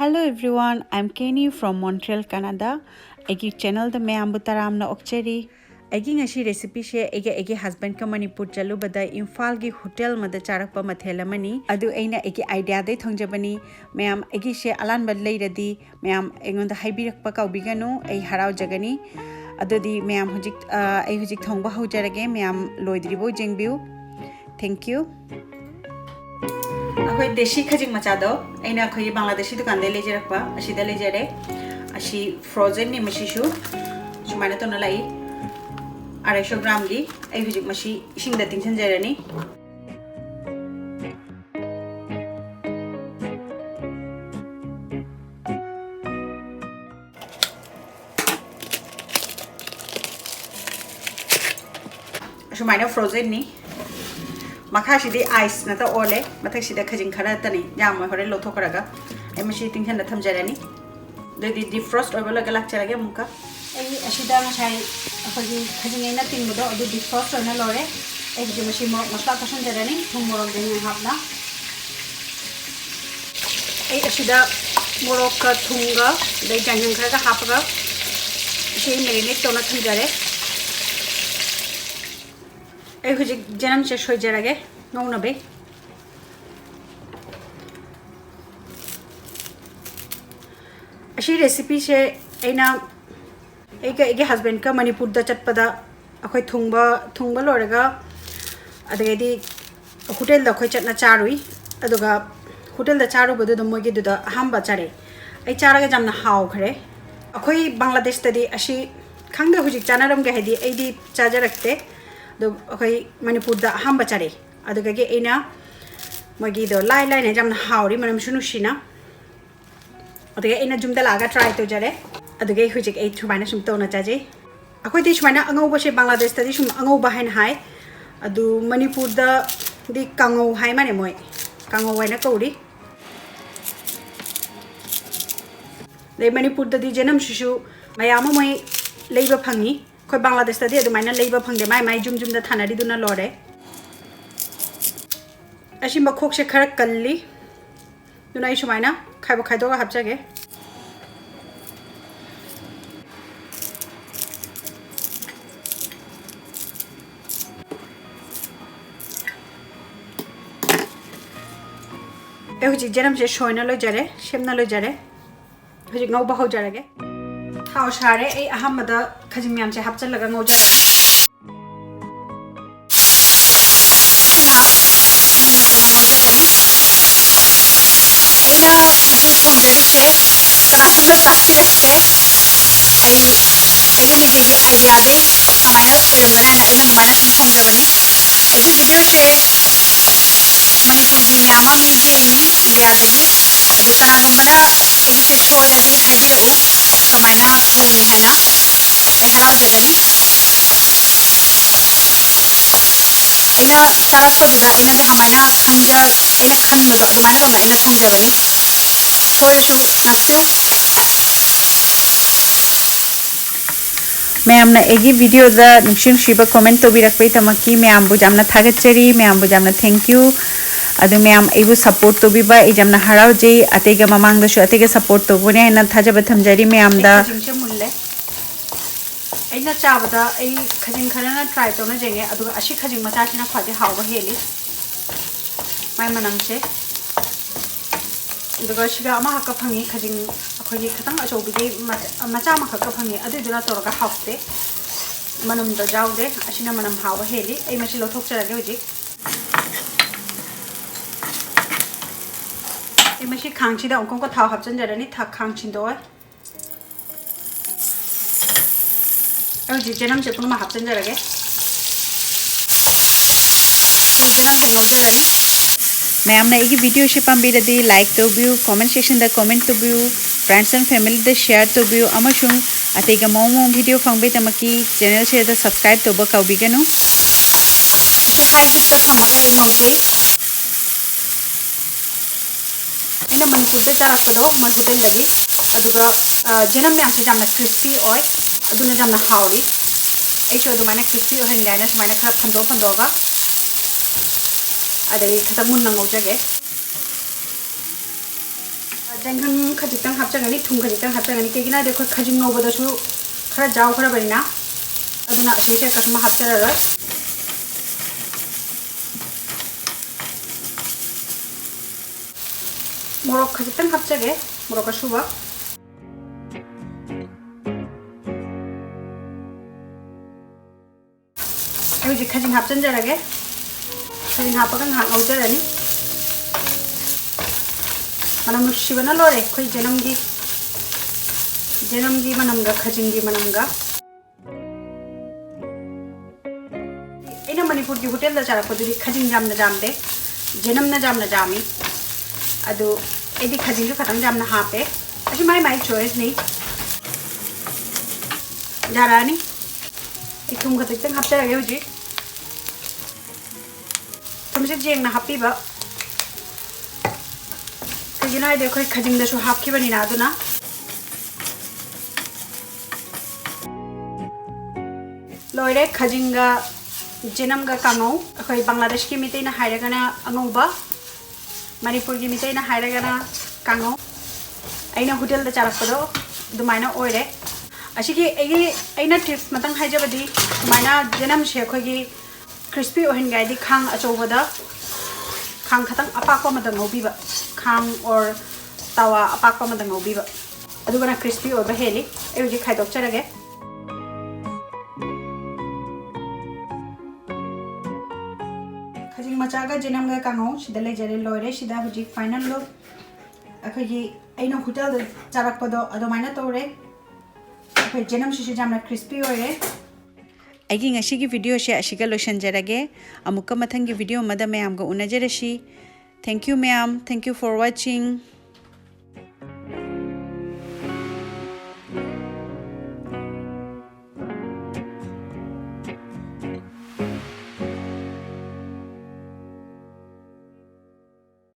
Hello everyone, I'm Canny from Montreal, Canada. Egi channel the मैं आम्बुताराम ना ओक्चरी. Egi ngasi recipe she egi husband ka Manipur chalu bada Imphal gi hotel mada charak pa mathela mani. Adu aina egi idea de thongjabani. मैं egi she alan badlei radi. मैं engon da haibirak pa kaubiganu ai harau jagani. Adu di मैं hujik thongba ho jarage मैं loidribo jengbiu. Thank you. अखोई देशी खजिंग मचादो ऐना अखोई बांग्लादेशी दुकान दे लेजे रखबा अशीदा लेजे रे अशी फ्रोजन नि मशीशु सुमाइना तो नलाई 250 ग्राम गी ऐ हुजिक मशी इसिंग दा तिंसन जेरनी सुमाइना फ्रोजन नि मखासिदी आइस नता ओले मथक्सिदा खजिंग खरा तनी याम हरे लोथोकरागा ए मशी तिंसन थमजरानी दि डिफ्रोस्ट ओबल गलाक चरागे मुका ए असिदा मसाई अखोगी खजिंग एना तिंबदो अदु डिफ्रोस्ट ओना लोरे ए जे मशी मसला पसन जरानी थुम मोरक देने हाबना ए असिदा मोरक का थुंगा दे जंजन खरागा हापगा से मेरिनेट तोना थमजरे ए हुजिक जनम से सोय जरागे नौनबे अशी रेसिपी से ऐना एगे हस्बैंड का मणिपुर दा चटपदा अखोय थुंगबा लोरगा अदगेदी होटल दा अखोय चटना चारुई अदुगा होटल दा चारुबदु द मोगे दुदा हांबा चारे ऐ चारागा जामना हाव खरे अखोय बांग्लादेश तदी अशी खंगदा हुजिक चानारम गे हेदी ऐदी चाजरक्ते दो अखोय मणिपुर दा हांबा चारे अदुगागे ऐना मोगे दो लाई ने जामना हावरी मनम सुनुशिना अदगे ऐना जुमदा लागा ट्राई तो जरे अदगे हुजिक ऐ थुबाना सुम तोना चाजे अखोय दि सुमाना अंगौबा से बांग्लादेश तदी सुम अंगौबा हाइन हाय अदु मणिपुर दा दि कांगौ हाय माने मोय कांगौ हायना कौरी ले मणिपुर दि जनम शिशु मयाम मोय लेबा फंगी खोय बांग्लादेश तदी अदुमाइना लेबा फंगदे माय जुम दा थानारी दुना लोरे अशी मखोक से खर कल्ली दुना सुमाइना खाइबो खाइदोगा हाबजागे ए हुजिक जनम से सोयना लो जरे शेमना लो जरे हुजिक ngौबा हो जरेगे थाव सारे ए अहमदा खजिम म्याम से हाबचल लगा ngौ जरे वीडियो थोंजरी से कनासुदा ताकतिरक से आई वीडियो की आइडिया दे कमायना ओइरंगना ना आइना दुमायना सुम थोंजबनी आई वीडियो से मणिपुर की म्यामा गी येंगी इंडिया दगी अदु कनागुंबना आई से सोयरदी हाइबिरगु कमायना थोंगी हैना आई हरावजगनी ऐना चारकपदुदा ऐना जहामायना खंजा ऐना खनबदो अदुमायना तोना ऐना थोंजबनी सोयरसु नाक्पियो मैमना एगी वीडियो दा नुसिंग शिबा कमेंट तो बिरकपै तमकी मैम बुजामना थागतचरी मैम बुजामना थैंक यू अदु मैम एबु सपोर्ट तो बिबा एजामना हरावजे अतेगा ममांगदसु अतेगा सपोर्ट तो बने ऐना थाजबा थमजरी मैम दा खजिंगसे मुल्ले ऐना चाबदा ऐ खजिंग खरना ट्राई तोना जेंगे अदु अशी खजिंग मचासिना ख्वाजे हावबा हेली माय मनमसे दुगा शिगा अमा हक्का फंगी खजिंग अखोगी खतंग अचौबिदे मचा मा खक्का फंगी अदुदुना तोरगा हावते मनम द जावदे अशिना मनम हावबा हेली ऐ मसि लोथोकचरागे हुजि ऐ मसि खांगसिदा अंकों को थाव हाबचन जरानी था खांगसिंदोय हुजि जनम से पुनमा हाबचन जरागे ऐ जनम से नौजरानी मैम ने वीडियो से पाबीरदी लाइक तोबियु कमेंट सेक्शन दा कमेंट तोबियु फ्रेंड्स एंड फैमिली दा शेयर तोबियु अमसुंग अतेगा मोमो वीडियो फंगबे तमकी चैनल से दा सब्सक्राइब तोबा काउबिगनु से हाई हिट दा थमगा ए नौजै ऐना मणिपुर दा चारकपदो मन होटल लगी अदुगा जनम म्याम से जामना क्रिस्पी ओय अदुना जामना हावरी ऐसो अदुमाइना क्रिस्पी ओहन गायना सुमाइना खरा फंदोगा अदे खता मुन्ना ngौजगे ꯖꯦꯡꯍꯪ ꯈꯖꯤꯛꯇꯪ ꯍꯥꯞꯆꯒꯅꯤ ꯊꯨꯝ ꯈꯖꯤꯛꯇꯪ ꯍꯥꯞꯆꯒꯅꯤ ꯀꯩꯒꯤꯅꯣ ꯍꯥꯏꯗꯤ ꯑꯩꯈꯣꯏ ꯈꯖꯤꯡ ꯉꯧꯕꯗꯁꯨ ꯈꯔ ꯖꯥꯎꯈ꯭ꯔꯕꯅꯤꯅ ꯑꯗꯨꯅ ꯑꯁꯤꯁꯦ ꯀꯩꯁꯨꯝ ꯍꯥꯞꯆꯔꯔꯣꯏ मोरक खजितंग हापचगे मोरक असुबा अभी खजिंग हापचनजरगे खजिंग हापगा ngak ngaujarani manam nushibana lore khoi jenamgi manamga khajingi manamga ina manipur ki hotel da charakpaduri khajing jamna jamde jenamna jamna jami adu edi khajing khatang jamna hape asi my choice ni jarani itum khatang haptarage huji tumse jengna happy ba kajina ide khoi khajing da su hapki bani na aduna loire khajinga jenamga kangau khoi bangladesh ki mitai na hairagana angaoba manipur ki mitai na hairagana kangau aina hotel da charapado dumaina oire asigi aina tips matang haijabadi dumaina jenam she khoi gi crispy ohin gai di khang achobada khang khatang apakwa madang ngobiba khang or tawa apakwa madang ngobiba adugana crispy oba heli eji khaidok charage khajing machaga jenam ga kangau sidale jare loire sida huji final look akhagi aina hotel da charakpado adomaina tore akhai jenam shishi jamna crispy oire aigi ngasi video she ashiga lotion jarage amuka mathangi video mada mayam ga unajarashi thank you ma'am thank you for watching